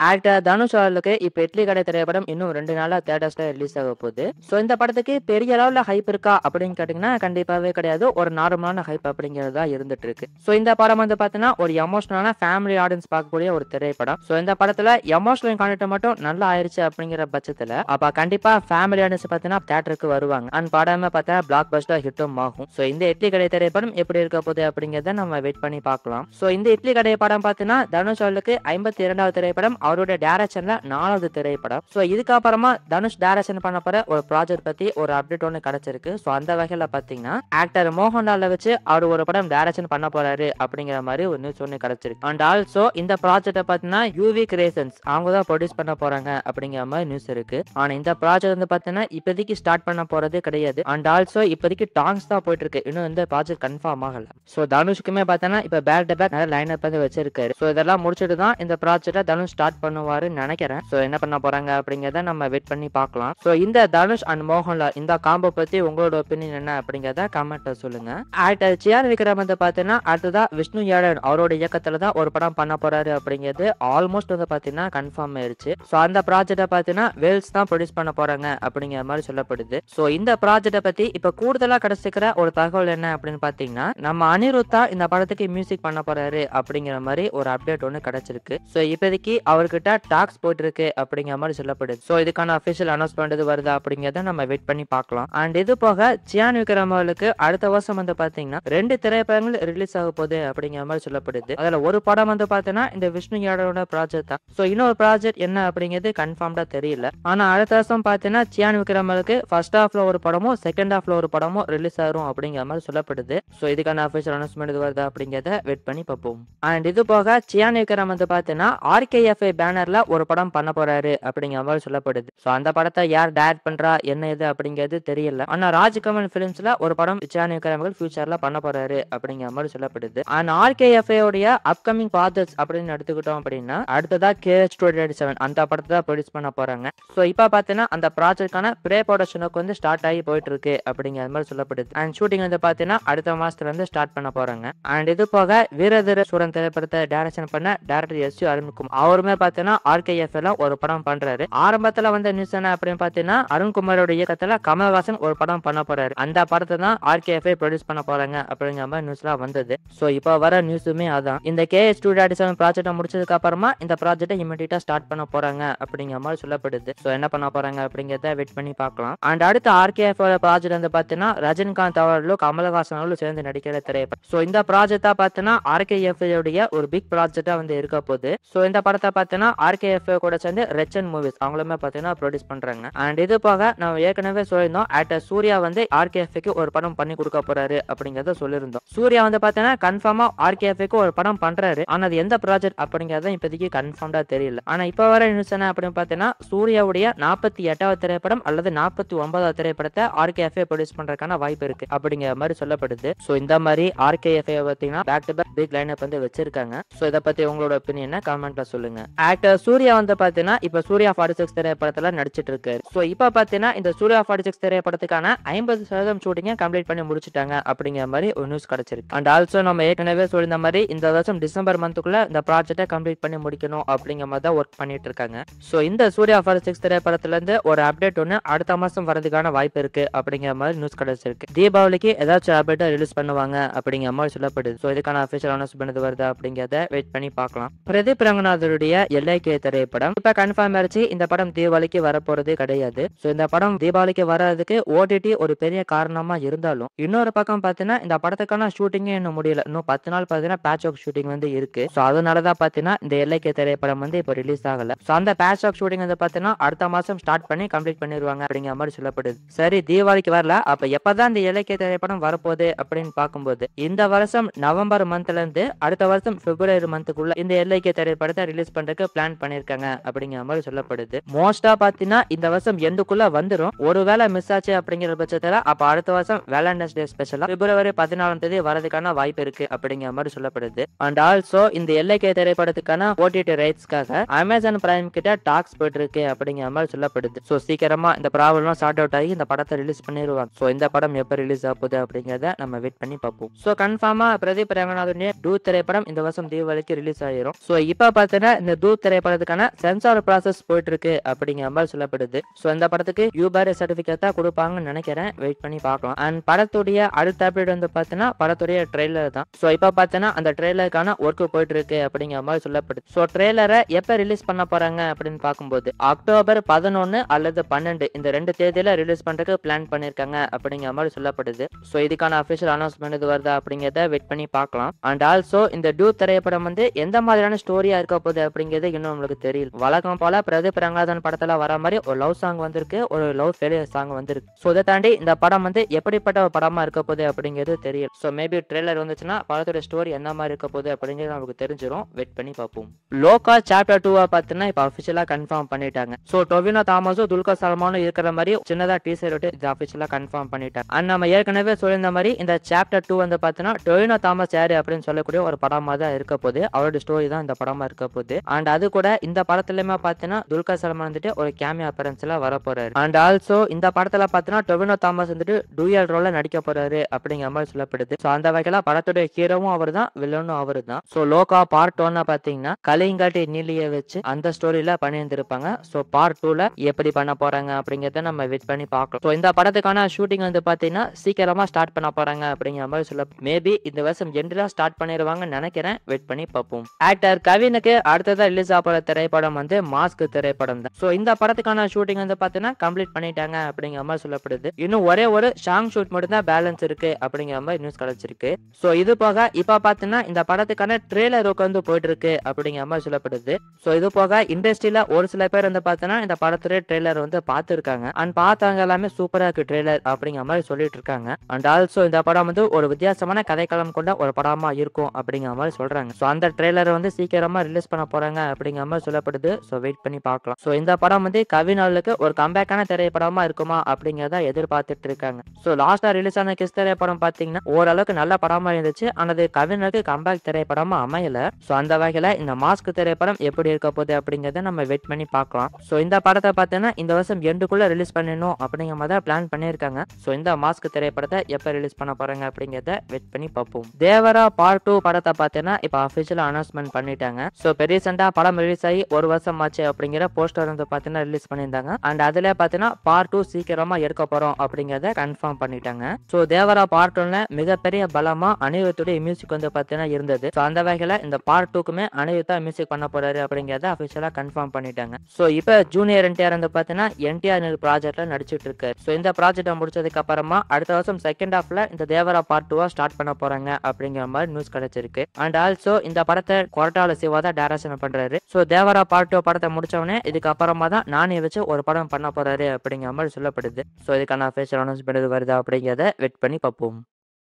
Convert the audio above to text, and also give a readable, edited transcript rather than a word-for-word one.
Actor Dhanush அவர்களுக்கு இப்ப இட்லி கடை திரைப்படம் இன்னும் 2 நாளா தியேட்டர்ஸ்ல ரிலீஸ் ஆக போகுது. சோ இந்த படத்துக்கு பெரிய அளவுல ஹைப் இருக்கா அப்படின்னு கேட்டீங்கன்னா கண்டிப்பாவே கிடையாது. ஒரு நார்மலான ஹைப் அப்படிங்கிறதா இருந்துட்டு இருக்கு. சோ இந்த படம் வந்து பாத்தீங்கன்னா ஒரு எமோஷனலான ஃபேமிலி ஆடியன்ஸ் பார்க்கக்கூடிய ஒரு திரைப்படம். சோ இந்த படத்துல எமோஷனல் கான்டென்ட் மட்டும் நல்லா ஆயிருச்சு அப்படிங்கிற பட்சத்துல அப்ப கண்டிப்பா ஃபேமிலி ஆடியன்ஸ் பாத்தீங்கன்னா தியேட்டருக்கு வருவாங்க. அண்ட் படமே பார்த்தா பிளாக் பஸ்டர் ஹிட்டும் ஆகும். சோ இந்த இட்லி கடை திரைப்படம் எப்படி இருக்க போகுது அப்படிங்கறத நம்ம வெயிட் பண்ணி பார்க்கலாம். சோ இந்த இட்லி கடை படம் பாத்தீங்கன்னா தனுஷ் அவர்களுக்கு 52வது திரைப்படம், அவருடைய டைரக்ஷன்ல 4வது திரைப்படம். சோ இதுக்கப்புறமா தனுஷ் டைரக்ஷன் பண்ண போற ஒரு ப்ராஜெக்ட் பத்தி ஒரு அப்டேட் ஒன்னு கிடைச்சிருக்கு. சோ அந்த வகையில பாத்தீங்கன்னா ஆக்டர் மோகன்லால வச்சு அவர் ஒரு படம் டைரக்ஷன் பண்ண போறாரு அப்படிங்கிற மாதிரி ஒரு நியூஸ் ஒன்னு கிடைச்சிருக்கு. அண்ட் ஆல்சோ இந்த ப்ராஜெக்ட பாத்தீங்கன்னா யூவி கிரியேஷன்ஸ் அவங்க தான் ப்ரொடியூஸ் பண்ண போறாங்க அப்படிங்கிற மாதிரி நியூஸ் இருக்கு. ஆனா இந்த ப்ராஜெக்ட் வந்து பாத்தீங்கன்னா இப்போதைக்கு ஸ்டார்ட் பண்ண போறது கிடையாது. அண்ட் ஆல்சோ இப்போதைக்கு டாங்ஸ் தான் போயிட்டு இருக்கு. இன்னும் இந்த ப்ராஜெக்ட் கன்ஃபார்ம் ஆகல. சோ தனுஷ்க்குமே பாத்தீங்கன்னா இப்ப பேக் டு பேக் நிறைய லைன் அப் வந்து வச்சிருக்காரு. சோ இதெல்லாம் முடிச்சிட்டு தான் இந்த ப்ராஜெக்ட தனுஷ் ஸ்டார்ட் பண்ணுவாருன்னு நினைக்கிறேன். சோ என்ன பண்ண போறாங்க அப்படிங்கறத நம்ம வெயிட் பண்ணி பார்க்கலாம். சோ இந்த தனுஷ் அண்ட் மோகன்லால் இந்த காம்போ பத்தி உங்களோட ஒப்பீனியன் என்ன அப்படிங்கறத கமெண்ட்ல சொல்லுங்க. ஆக்டர் சியான் விக்ரம் வந்து பாத்தீங்கன்னா அடுத்ததா விஷ்ணு யாடன் அவரோட இயக்கத்துல தான் ஒரு படம் பண்ண போறாரு அப்படிங்கிறது ஆல்மோஸ்ட் வந்து பாத்தீங்கன்னா கன்ஃபார்ம் ஆயிருச்சு. சோ அந்த ப்ராஜெக்ட பாத்தீங்கன்னா வேல்ஸ் தான் ப்ரொடியூஸ் பண்ண போறாங்க அப்படிங்கிற மாதிரி சொல்லப்படுது. சோ இந்த ப்ராஜெக்ட பத்தி இப்ப கூடுதலா கிடைச்சிக்கிற ஒரு தகவல் என்ன அப்படின்னு பாத்தீங்கன்னா நம்ம அனிருத்தா இந்த படத்துக்கு மியூசிக் பண்ண போறாரு அப்படிங்கிற மாதிரி ஒரு அப்டேட் ஒன்னு கிடைச்சிருக்கு. சோ இப்போதைக்கு அவர்கிட்ட டாக்ஸ் போயிட்டு இருக்கு அப்படிங்கிற மாதிரி சொல்லப்படுது. சோ இதுக்கான அபிஷியல் அனௌன்ஸ்மெண்ட் எது வருதா அப்படிங்கறத நம்ம வெயிட் பண்ணி பார்க்கலாம். அண்ட் இது போக சியான் விக்ரம் அவர்களுக்கு அடுத்த வருஷம் வந்து பாத்தீங்கன்னா 2 திரைப்படங்கள் ரிலீஸ் ஆக போகுது அப்படிங்கிற மாதிரி சொல்லப்படுது. அதுல ஒரு படம் வந்து பாத்தீங்கன்னா இந்த விஷ்ணு யாடனோட ப்ராஜெக்ட் தான். சோ இன்னொரு ப்ராஜெக்ட் என்ன அப்படிங்கிறது கன்ஃபார்ம்டா தெரியல. ஆனா அடுத்த வருஷம் பாத்தீங்கன்னா சியான் விக்ரம் அவர்களுக்கு ஃபர்ஸ்ட் ஹாஃப்ல ஒரு படமும் செகண்ட் ஹாஃப்ல ஒரு படமும் ரிலீஸ் ஆகும் அப்படிங்கிற மாதிரி சொல்லப்படுது. சோ இதுக்கான அபிஷியல் அனௌன்ஸ்மெண்ட் எது வருதா அப்படிங்கறத வெயிட் பண்ணி பார்ப்போம். அண்ட் இது போக சியான் விக்ரம் வந்து பாத்தீங்கன்னா RKFA பேனர்ல ஒரு படம் பண்ண போறாரு அப்படிங்கிற மாதிரி சொல்லப்படுது. சோ அந்த படத்தை யார் டைரக்ட் பண்றா என்ன இது அப்படிங்கிறது தெரியல. ஆனா ராஜ்கமல் பிலிம்ஸ்ல ஒரு படம் சியான் விக்ரம் ஃபியூச்சர்ல பண்ண போறாரு அப்படிங்கிற மாதிரி சொல்லப்படுது. அண்ட் RKFA உடைய அப்கமிங் ப்ராஜெக்ட்ஸ் அப்படின்னு எடுத்துக்கிட்டோம் அப்படின்னா அடுத்ததா KH287 அந்த படத்தை தான் ப்ரொடியூஸ் பண்ண போறாங்க. சோ இப்ப பாத்தீங்கன்னா அந்த ப்ராஜெக்டான ப்ரே ப்ரொடக்ஷனுக்கு வந்து ஸ்டார்ட் ஆகி போயிட்டு இருக்கு அப்படிங்கிற மாதிரி சொல்லப்படுது. அண்ட் ஷூட்டிங் வந்து பாத்தீங்கன்னா அடுத்த மாசத்துல இருந்து ஸ்டார்ட் பண்ண போறாங்க. அண்ட் இது போக வீரதீர சூரன் திரைப்படத்தை டைரக்ஷன் பண்ண டைரக்டர் S. அருண்குமார் அவருமே பாத்தீங்கன்னா RKFல ஒரு படம் பண்றாரு. ஆரம்பத்துல வந்த நியூஸ் என்ன அப்படின்னு பாத்தீங்கன்னா அருண்குமாரோட இயக்கத்துல கமல்ஹாசன் ஒரு படம் பண்ண போறாரு. அந்த படத்தை தான் RKFA ப்ரொடியூஸ் பண்ண போறாங்க அப்படிங்கிற மாதிரி நியூஸ்லாம் வந்தது. சோ இப்ப வர நியூஸுமே அதான். இந்த KH287 ப்ராஜெக்ட் முடிச்சதுக்கு அப்புறமா இந்த ப்ராஜெக்டை இமிடியேட்டா ஸ்டார்ட் பண்ண போறாங்க அப்படிங்கிற மாதிரி சொல்லப்படுது. சோ என்ன பண்ண போறாங்க அப்படிங்கறத வெயிட் பண்ணி பார்க்கலாம். அண்ட் அடுத்த RKFோட ப்ராஜெக்ட் வந்து பாத்தீங்கன்னா ரஜினிகாந்த் அவர்களும் கமல்ஹாசன் அவர்களும் சேர்ந்து நடிக்கிற திரைப்படம். சோ இந்த ப்ராஜெக்டா பாத்தீங்கன்னா RKFA உடைய ஒரு பிக் ப்ராஜெக்டா வந்து இருக்க போகுது. சோ இந்த படத்தை பாத்தீங்கன்னா RKFA கூட சேர்ந்து ரெச்சன் மூவிஸ் அவங்களுமே பாத்தீங்கன்னா ப்ரொடியூஸ் பண்றாங்க. அண்ட் இது போக நம்ம ஏற்கனவே சொல்லியிருந்தோம் ஆக்டர் சூர்யா வந்து RKFக்கு ஒரு படம் பண்ணி கொடுக்க போறாரு அப்படிங்கறத சொல்லியிருந்தோம். சூர்யா வந்து பாத்தீங்கன்னா கன்ஃபார்மா RKFக்கு ஒரு படம் பண்றாரு. ஆனா அது எந்த ப்ராஜெக்ட் அப்படிங்கறத இப்போதைக்கு கன்ஃபார்ம்டா தெரியல. ஆனா இப்ப வர நியூஸ் என்ன அப்படின்னு பாத்தீங்கன்னா சூர்யாவுடைய 48வது திரைப்படம் அல்லது 49வது திரைப்படத்தை RKFA ப்ரொடியூஸ் பண்றதுக்கான வாய்ப்பு இருக்கு அப்படிங்கிற மாதிரி சொல்லப்படுது. சோ இந்த மாதிரி RKFA பாத்தீங்கன்னா back to back big line up வந்து வச்சிருக்காங்க. சோ இத பத்தி உங்களோட ஒப்பீனியன் கமெண்ட்ல சொல்லுங்க. ஆக்டர் சூர்யா வந்து பாத்தீங்கன்னா இப்ப சூர்யா 46 திரைப்படத்துல நடிச்சிட்டு இருக்காரு. சோ இப்ப பாத்தீங்கன்னா இந்த சூர்யா 46 திரைப்படத்துக்கான 50% ஷூட்டிங்க கம்ப்ளீட் பண்ணி முடிச்சிட்டாங்க அப்படிங்கிற மாதிரி ஒரு நியூஸ் கிடைச்சிருக்கு. அண்ட் ஆல்சோ நம்ம ஏற்கனவே சொல்லிருந்த மாதிரி இந்த வருஷம் டிசம்பர் மந்த்துக்குள்ள இந்த ப்ராஜெக்டை கம்ப்ளீட் பண்ணி முடிக்கணும் அப்படிங்கிற மாதிரி தான் ஒர்க் பண்ணிட்டு இருக்காங்க. சோ இந்த சூர்யா 46 திரைப்படத்துல இருந்து ஒரு அப்டேட் ஒன்னு அடுத்த மாசம் வரதுக்கான வாய்ப்பு இருக்கு அப்படிங்கிற மாதிரி நியூஸ் கிடைச்சிருக்கு. தீபாவளிக்கு ஏதாச்சும் அப்டேட் ரிலீஸ் பண்ணுவாங்க அப்படிங்கிற மாதிரி சொல்லப்படுது. சோ இதுக்கான அபிஷியல் அனௌன்ஸ்மெண்ட் வருது அப்படிங்கறத வெயிட் பண்ணி பார்க்கலாம். பிரதீப் ரங்கநாதருடைய LIK திரைப்படம் இப்ப கன்ஃபார்ம் ஆயிடுச்சு. இந்த படம் தீபாவளிக்கு வரப்போறது கிடையாது. சோ இந்த படம் தீபாவளிக்கு வர்றதுக்கு OTT ஒரு பெரிய காரணமா இருந்தாலும் இன்னொரு பக்கம் பாத்தீங்கன்னா இந்த படத்துக்கான ஷூட்டிங்கே இன்னும் முடியல. இன்னும் 10 நாள் பாத்தீங்கன்னா பேட்ச் ஒர்க் ஷூட்டிங் வந்து இருக்கு. சோ அதனாலதான் பாத்தீங்கன்னா இந்த LIK திரைப்படம் வந்து இப்ப ரிலீஸ் ஆகல. சோ அந்த பேட்ச் ஒர்க் ஷூட்டிங் வந்து பாத்தீங்கன்னா அடுத்த மாசம் ஸ்டார்ட் பண்ணி கம்ப்ளீட் பண்ணிடுவாங்க அப்படிங்கிற மாதிரி சொல்லப்படுது. சரி தீபாவளிக்கு வரல அப்ப எப்பதான் இந்த LIK திரைப்படம் வரப்போகுது அப்படின்னு பார்க்கும்போது இந்த வருஷம் நவம்பர் மந்த்ல இருந்து அடுத்த வருஷம் பிப்ரவரி மந்த்துக்குள்ள இந்த LIK திரைப்படத்தை ரிலீஸ் பண்றதுக்கு பிளான் பண்ணிருக்காங்க அப்படிங்கிற மாதிரி சொல்லப்படுது. மோஸ்டா பாத்தீங்கன்னா இந்த வருஷம் எண்டுக்குள்ள வந்துரும். ஒருவேளை மிஸ் ஆச்சு அப்படிங்கிற பட்சத்துல அப்ப அடுத்த வருஷம் வேலண்டைன்ஸ் டே ஸ்பெஷலா பிப்ரவரி 14ஆம் தேதி வரதுக்கான வாய்ப்பு இருக்கு அப்படிங்கிற மாதிரி சொல்லப்படுது. அண்ட் ஆல்சோ இந்த LIK திரைப்படத்துக்கான OTT ரைட்ஸ்க்காக அமேசான் பிரைம் கிட்ட டாக்ஸ் போயிட்டு இருக்கு அப்படிங்கிற மாதிரி சொல்லப்படுது. சோ சீக்கிரமா இந்த ப்ராப்ளம் சார்ட் அவுட் ஆகி இந்த படத்தை ரிலீஸ் பண்ணிடுவாங்க. சோ இந்த படம் எப்ப ரிலீஸ் ஆகுது அப்படிங்கறத நம்ம வெயிட் பண்ணி பார்ப்போம். சோ கன்ஃபார்மா பிரதீப் ரங்கநாதனுடைய டூ திரைப்படம் இந்த வருஷம் தீபாவளிக்கு ரிலீஸ் ஆயிரும். சோ இப்ப பாத்தீங்கன்னா இந்த டூ டூத் திரைப்படத்துக்கான சென்சார் ப்ராசஸ் போயிட்டு இருக்கு அப்படிங்கிற மாதிரி சொல்லப்படுது. சோ இந்த படத்துக்கு யூபர் சர்டிபிகேட் தான் கொடுப்பாங்கன்னு நினைக்கிறேன். வெயிட் பண்ணி பார்க்கலாம். அண்ட் படத்துடைய அடுத்த அப்டேட் வந்து பாத்தீங்கன்னா படத்துடைய ட்ரெய்லர் தான். சோ இப்ப பாத்தீங்கன்னா அந்த ட்ரெய்லருக்கான ஒர்க் போயிட்டு இருக்கு அப்படிங்கிற மாதிரி சொல்லப்படுது. சோ ட்ரெய்லரை எப்ப ரிலீஸ் பண்ண போறாங்க அப்படின்னு பார்க்கும்போது அக்டோபர் 11 அல்லது 12 இந்த 2 தேதியில ரிலீஸ் பண்றதுக்கு பிளான் பண்ணிருக்காங்க அப்படிங்கிற மாதிரி சொல்லப்படுது. சோ இதுக்கான அபிஷியல் அனௌன்ஸ்மெண்ட் இது வருதா அப்படிங்கறத வெயிட் பண்ணி பார்க்கலாம். அண்ட் ஆல்சோ இந்த டியூட் திரைப்படம் வந்து எந்த மாதிரியான ஸ்டோரியா இருக்க போகுது அப்படிங்கிறது இன்னும் உங்களுக்கு தெரியல. வழக்கம் போல பிரதீப் ரங்கநாதன் படத்துல வர மாதிரி ஒரு லவ் சாங் வந்திருக்கு, ஒரு லவ் ஃபெயிலியர் சாங் வந்திருக்கு. சோ இதை தாண்டி இந்த படம் வந்து எப்படிப்பட்ட ஒரு படமா இருக்க போகுது அப்படிங்கிறது தெரியல. சோ மேபி ட்ரெய்லர் வந்துச்சுன்னா படத்தோட ஸ்டோரி என்ன மாதிரி இருக்க போகுது அப்படிங்கிறது நமக்கு தெரிஞ்சிடும். வெயிட் பண்ணி பார்ப்போம். லோகா சாப்டர் 2 பார்த்தீங்கன்னா இப்ப அபிஷியலா கன்ஃபார்ம் பண்ணிட்டாங்க. சோ டொவினோ தாமஸும் துல்கர் சல்மானும் இருக்கிற மாதிரி சின்னதா டீசர் விட்டு இது அபிஷியலா கன்ஃபார்ம் பண்ணிட்டாங்க. அண்ட் நம்ம ஏற்கனவே சொல்லியிருந்த மாதிரி இந்த சாப்டர் 2 வந்து பாத்தீங்கன்னா டொவினோ தாமஸ் யாரு அப்படின்னு சொல்லக்கூடிய ஒரு படமா தான் இருக்க போகுது. அவரோட ஸ்டோரி தான் இந்த படமா இருக்க போகுது. அண்ட் அது கூட இந்த படத்துலயுமே பாத்தீங்கன்னா துல்கர் சல்மான் வந்துட்டு ஒரு கேமியோ அப்பியரன்ஸ்ல வர போறாரு. அண்ட் ஆல்சோ இந்த படத்துல பாத்தீங்கன்னா டொவினோ தாமஸ் வந்துட்டு டூயல் ரோல்ல நடிக்க போறாரு அப்படிங்கிற மாதிரி சொல்லப்படுது. சோ அந்த வகையில படத்துடைய ஹீரோவும் அவர் தான், வில்லனும் அவரு தான். சோ லோகா பார்ட் 1 பாத்தீங்கன்னா கலிங்காட்டி நீலிய வச்சு அந்த ஸ்டோரியில பண்ணியிருந்திருப்பாங்க. சோ பார்ட் 2ல எப்படி பண்ண போறாங்க அப்படிங்கறத நம்ம வெயிட் பண்ணி பார்க்கலாம். சோ இந்த படத்துக்கான ஷூட்டிங் வந்து பாத்தீங்கன்னா சீக்கிரமா ஸ்டார்ட் பண்ண போறாங்க அப்படிங்கிற மாதிரி சொல்ல மேபி இந்த வருஷம் எண்ட்ல ஸ்டார்ட் பண்ணிடுவாங்கன்னு நினைக்கிறேன். வெயிட் பண்ணி பார்ப்போம். ஆக்டர் கவினுக்கு அடுத்ததா ரிலீஸ் ஆக போற திரைப்படம் வந்து மாஸ்க் திரைப்படம் தான். சோ இந்த படத்துக்கான ஷூட்டிங் வந்து பாத்தீங்கன்னா கம்ப்ளீட் பண்ணிட்டாங்க அப்படிங்கிற மாதிரி சொல்லப்படுது. இன்னும் ஒரே ஒரு சாங் ஷூட் மட்டும் தான் பேலன்ஸ் இருக்கு அப்படிங்கிற மாதிரி நியூஸ் கிடைச்சிருக்கு. சோ இது போக இப்ப பாத்தீங்கன்னா இந்த படத்துக்கான ட்ரெய்லர் வந்து போயிட்டு இருக்கு அப்படிங்கிற மாதிரி சொல்லப்படுது. சோ இது போக இண்டஸ்ட்ரியில ஒரு சில பேர் வந்து பாத்தீங்கன்னா இந்த படத்துடைய ட்ரெய்லர் வந்து பார்த்திருக்காங்க. அண்ட் பார்த்தவங்க எல்லாமே சூப்பரா இருக்கு ட்ரெய்லர் அப்படிங்கிற மாதிரி சொல்லிட்டு இருக்காங்க. அண்ட் ஆல்சோ இந்த படம் வந்து ஒரு வித்தியாசமான கதைக்களம் கொண்ட ஒரு படமா இருக்கும் அப்படிங்கிற மாதிரி சொல்றாங்க. சோ அந்த ட்ரெய்லர் வந்து சீக்கிரமா ரிலீஸ் பண்ண போறாங்க அப்படிங்கிற மாதிரி சொல்லப்படுது. சோ வெயிட் பண்ணி பார்க்கலாம். சோ இந்த படம் வந்து கவினாலுக்கு ஒரு கம்பேக்கான திரைப்படமா இருக்குமா அப்படிங்கறத எதிர்பார்த்துட்டு இருக்காங்க. சோ லாஸ்டா ரிலீஸ் ஆன கிஸ் திரைப்படம் பாத்தீங்கன்னா ஓரளவுக்கு நல்ல படமா இருந்துச்சு. ஆனது கவினுக்கு கம்பேக் திரைப்படமா அமையல. சோ அந்த வகையில இந்த மாஸ்க் திரைப்படம் எப்படி இருக்க போகுது அப்படிங்கறத நம்ம வெயிட் பண்ணி பார்க்கலாம். சோ இந்த படத்தை பார்த்தீங்கன்னா இந்த வருஷம் எண்டுக்குள்ள ரிலீஸ் பண்ணணும் அப்படிங்கிற மாதிரி பிளான் பண்ணிருக்காங்க. சோ இந்த மாஸ்க் திரைப்படத்தை எப்ப ரிலீஸ் பண்ண போறாங்க அப்படிங்கறத வெயிட் பண்ணி பார்ப்போம். தேவரா பார்ட் 2 படத்தை பார்த்தீங்கன்னா இப்ப அபிஷியலா அனௌன்ஸ்மெண்ட் பண்ணிட்டாங்க. சோ ரீசெண்டா படம் ரிலீஸ் ஆகி ஒரு வருஷம் ஆச்சு அப்படிங்கிற போஸ்டர் வந்து பாத்தீங்கன்னா ரிலீஸ் பண்ணியிருந்தாங்க. அண்ட் அதுல பாத்தீங்கன்னா பார்ட் 2 சீக்கிரமா எடுக்க போறோம் அப்படிங்கறத கன்ஃபார்ம் பண்ணிட்டாங்க. சோ தேவரா பார்ட் 1ல மிகப்பெரிய பலமா அனிருத்துடைய மியூசிக் வந்து பாத்தீங்கன்னா இருந்தது. சோ அந்த வகையில இந்த பார்ட் 2க்குமே அனிருத்தா மியூசிக் பண்ண போறாரு அப்படிங்கறத அபிஷியலா கன்ஃபார்ம் பண்ணிட்டாங்க. சோ இப்ப ஜூனியர் என்டிஆர் வந்து பாத்தீங்கன்னா என்டிஆர் ப்ராஜெக்ட்ல நடிச்சிட்டு இருக்காரு. சோ இந்த ப்ராஜெக்ட் முடிச்சதுக்கு அப்புறமா அடுத்த வருஷம் செகண்ட் ஹாஃப்ல இந்த தேவரா பார்ட் 2 ஸ்டார்ட் பண்ண போறாங்க அப்படிங்கிற மாதிரி நியூஸ் கிடைச்சிருக்கு. அண்ட் ஆல்சோ இந்த படத்தை கொரட்டால சிவா தான் டைரக்ஷன் பண்றாரு. சோ தேவரா பார்ட் 2 படத்தை முடிச்சவனே இதுக்கு அப்புறமா தான் நானே வச்சு ஒரு படம் பண்ண போறாரு அப்படிங்கிற மாதிரி சொல்லப்படுது. சோ இதுக்கான அஃபிஷியல் அனௌன்ஸ்மெண்ட் வருதா அப்படிங்கறத வெயிட் பண்ணி பார்ப்போம்.